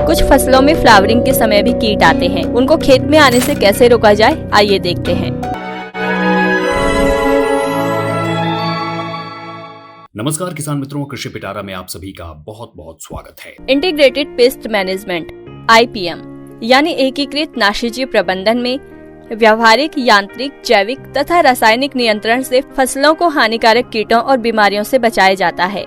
कुछ फसलों में फ्लावरिंग के समय भी कीट आते हैं, उनको खेत में आने से कैसे रोका जाए, आइए देखते हैं। नमस्कार किसान मित्रों, कृषि पिटारा में आप सभी का बहुत बहुत स्वागत है। इंटीग्रेटेड पेस्ट मैनेजमेंट IPM यानी एकीकृत नाशीजीव प्रबंधन में व्यावहारिक, यांत्रिक, जैविक तथा रासायनिक नियंत्रण से फसलों को हानिकारक कीटों और बीमारियों से बचाया जाता है।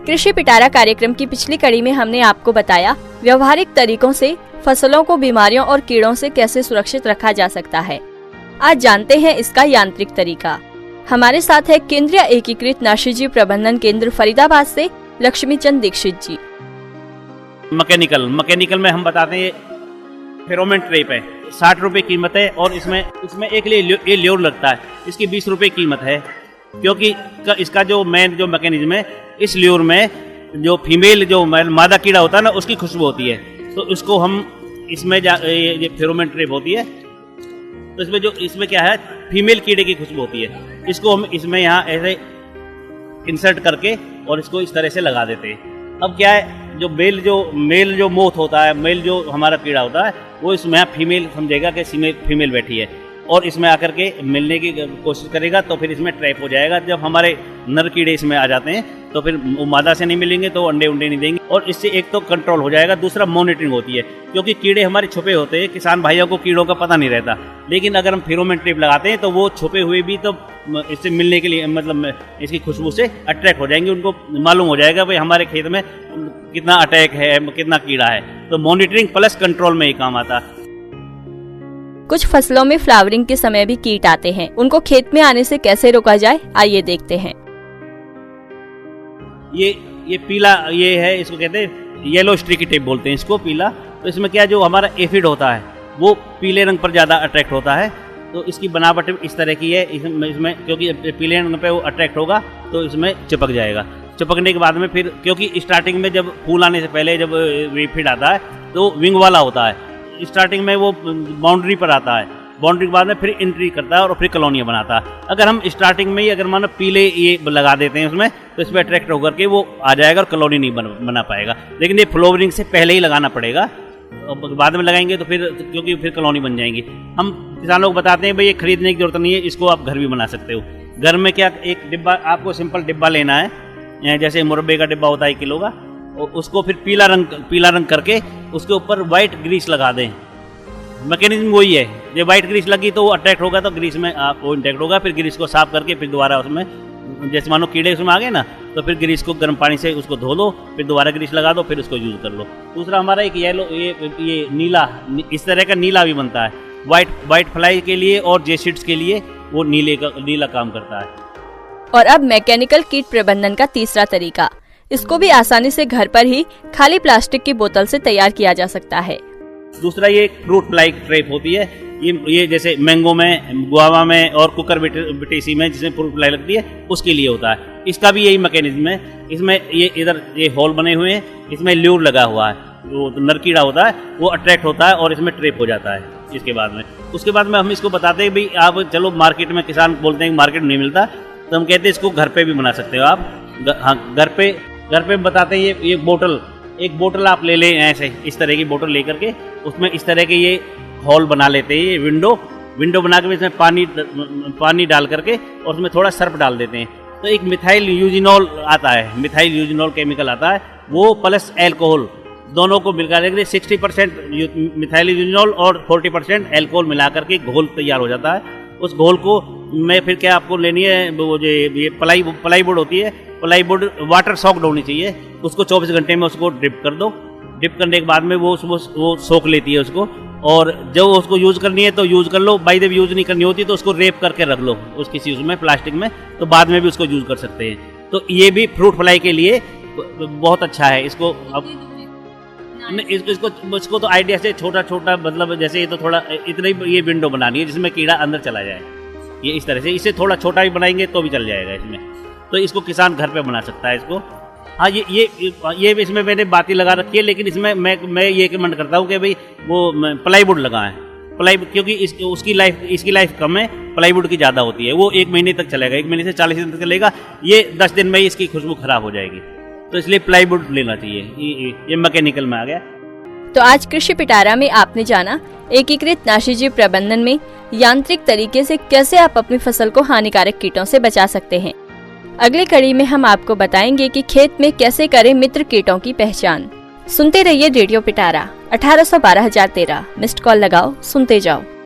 कृषि पिटारा कार्यक्रम की पिछली कड़ी में हमने आपको बताया व्यावहारिक तरीकों से फसलों को बीमारियों और कीड़ों से कैसे सुरक्षित रखा जा सकता है। आज जानते हैं इसका यांत्रिक तरीका। हमारे साथ है केंद्रीय एकीकृत नाशीजीव प्रबंधन केंद्र फरीदाबाद से लक्ष्मी चंद दीक्षित जी। मैकेनिकल में हम बताते हैं फेरोमोन ट्रैप है, 60 रुपए कीमत है और इसमें एक ये ल्योर लगता है, इसकी 20 रुपए कीमत है। क्योंकि इसका जो मेन जो मैकेनिज्म है, इस ल्योर में जो फीमेल जो मादा कीड़ा होता है ना, उसकी खुशबू होती है। तो उसको हम इसमें ये फेरोमोन ट्रैप होती है, तो इसमें क्या है, फीमेल कीड़े की खुशबू होती है। इसको हम इसमें यहाँ ऐसे इंसर्ट करके और इसको इस तरह से लगा देते हैं। अब क्या है, जो मेल जो मोथ होता है, मेल जो हमारा कीड़ा होता है, वो इसमें यहाँ फीमेल समझेगा कि फीमेल बैठी है और इसमें आकर के मिलने की कोशिश करेगा, तो फिर इसमें ट्रैप हो जाएगा। जब हमारे नर कीड़े इसमें आ जाते हैं तो फिर वो मादा से नहीं मिलेंगे तो अंडे नहीं देंगे, और इससे एक तो कंट्रोल हो जाएगा, दूसरा मॉनिटरिंग होती है। क्योंकि कीड़े हमारे छुपे होते हैं, किसान भाइयों को कीड़ों का पता नहीं रहता, लेकिन अगर हम फेरोमोन ट्रैप लगाते हैं तो वो छुपे हुए भी तो इससे मिलने के लिए, मतलब इसकी खुशबू से अट्रैक्ट हो जाएंगे। उनको मालूम हो जाएगा भाई हमारे खेत में कितना अटैक है, कितना कीड़ा है। तो मॉनिटरिंग प्लस कंट्रोल में ही काम आता है। कुछ फसलों में फ्लावरिंग के समय भी कीट आते हैं, उनको खेत में आने से कैसे रोका जाए, आइए देखते हैं। ये पीला ये है, इसको कहते हैं येलो स्ट्रिकी टेप बोलते हैं इसको, पीला। तो इसमें क्या, जो हमारा एफिड होता है वो पीले रंग पर ज़्यादा अट्रैक्ट होता है। तो इसकी बनावट इस तरह की है, इसमें क्योंकि पीले रंग पे वो अट्रैक्ट होगा तो इसमें चिपक जाएगा। चिपकने के बाद में फिर, क्योंकि स्टार्टिंग में जब फूल आने से पहले जब एफिड आता है तो विंग वाला होता है, स्टार्टिंग में वो बाउंड्री पर आता है, बाउंड्री के बाद में फिर एंट्री करता है और फिर कॉलोनियाँ बनाता है। अगर हम स्टार्टिंग में ही अगर मानो पीले ये लगा देते हैं उसमें, तो इसमें अट्रैक्ट होकर के वो आ जाएगा और कॉलोनी नहीं बना पाएगा। लेकिन ये फ्लावरिंग से पहले ही लगाना पड़ेगा, बाद में लगाएंगे तो फिर, क्योंकि फिर कॉलोनी बन जाएंगी। हम किसानों को बताते हैं भाई ये खरीदने की जरूरत नहीं है, इसको आप घर भी बना सकते हो। घर में क्या, एक डिब्बा, आपको सिंपल डिब्बा लेना है, जैसे मुरब्बे का डिब्बा होता है किलो का, और उसको फिर पीला रंग करके उसके ऊपर व्हाइट ग्रीस लगा दें। मैकेनिज्म वही है, जब व्हाइट ग्रीस लगी तो वो अट्रैक्ट होगा, तो ग्रीस में वो इंटैक्ट होगा। फिर ग्रीस को साफ करके फिर दोबारा उसमें, जैसे मानो कीड़े उसमें आ गए ना, तो फिर ग्रीस को गर्म पानी से उसको धो लो, फिर दोबारा ग्रीस लगा दो, फिर उसको यूज कर लो। दूसरा हमारा एक येलो, ये नीला, इस तरह का नीला भी बनता है, व्हाइट फ्लाई के लिए और जेसिड्स के लिए वो नीला काम करता है। और अब मैकेनिकल कीट प्रबंधन का तीसरा तरीका, इसको भी आसानी से घर पर ही खाली प्लास्टिक की बोतल से तैयार किया जा सकता है। दूसरा ये फ्रूट फ्लाई ट्रैप होती है, ये जैसे मैंगो में, गुआवा में और कुकर बिटेसी में जिसमें फ्रूट फ्लाई लगती है, उसके लिए होता है। इसका भी यही मैकेनिज्म है। इसमें ये इधर ये होल बने हुए हैं, इसमें ल्यूर लगा हुआ है, वो नर कीड़ा होता है वो अट्रैक्ट होता है और इसमें ट्रैप हो जाता है। इसके बाद में हम इसको बताते हैं भाई आप चलो मार्केट में, किसान बोलते हैं मार्केट में नहीं मिलता, तो हम कहते हैं इसको घर पे भी बना सकते हो आप। हाँ, घर पे बताते हैं। ये बोतल, एक बोतल आप ले लें ऐसे, इस तरह की बोतल लेकर के उसमें इस तरह के ये हॉल बना लेते हैं, ये विंडो बना के इसमें पानी डाल करके और उसमें थोड़ा सर्फ डाल देते हैं। तो एक मिथाइल यूजिनॉल आता है, मिथाइल यूजिनॉल केमिकल आता है, वो प्लस अल्कोहल दोनों को मिलकर के 60% मिथाइल यूजिनॉल और 40% अल्कोहल मिला करके घोल तैयार हो जाता है। उस घोल को मैं फिर क्या आपको लेनी है, वो जो ये प्लाईवुड होती है, प्लाईवुड वाटर सॉक्ड होनी चाहिए, उसको 24 घंटे में उसको ड्रिप कर दो। ड्रिप करने के बाद में वो सोख लेती है उसको, और जब उसको यूज़ करनी है तो यूज़ कर लो, बाई जब यूज़ नहीं करनी होती तो उसको रेप करके रख लो उस किसी उसमें प्लास्टिक में, तो बाद में भी उसको यूज़ कर सकते हैं। तो ये भी फ्रूट फ्लाई के लिए बहुत अच्छा है। इसको अब इसको तो आइडिया से छोटा, मतलब जैसे ये तो थोड़ा इतना ही ये विंडो बनानी है जिसमें कीड़ा अंदर चला जाए, ये इस तरह से। इसे थोड़ा छोटा भी बनाएंगे तो भी चल जाएगा इसमें। तो इसको किसान घर पे बना सकता है इसको। हाँ, ये इसमें मैंने बाती लगा रखी है, लेकिन इसमें मैं ये रिकमेंड करता हूँ कि भाई वो प्लाईवुड लगाएं, क्योंकि इसकी लाइफ कम है, प्लाईवुड की ज़्यादा होती है। वो 1 महीने तक चलेगा, 1 महीने से 40 दिन तक चलेगा। ये 10 दिन में ही इसकी खुशबू खराब हो जाएगी, तो इसलिए प्लाईवुड लेना चाहिए। ये मैकेनिकल में आ गया। तो आज कृषि पिटारा में आपने जाना एकीकृत नाशीजीव प्रबंधन में यांत्रिक तरीके से कैसे आप अपनी फसल को हानिकारक कीटों से बचा सकते हैं। अगली कड़ी में हम आपको बताएंगे कि खेत में कैसे करें मित्र कीटों की पहचान। सुनते रहिए रेडियो पिटारा 1812 1013। मिस्ड कॉल लगाओ, सुनते जाओ।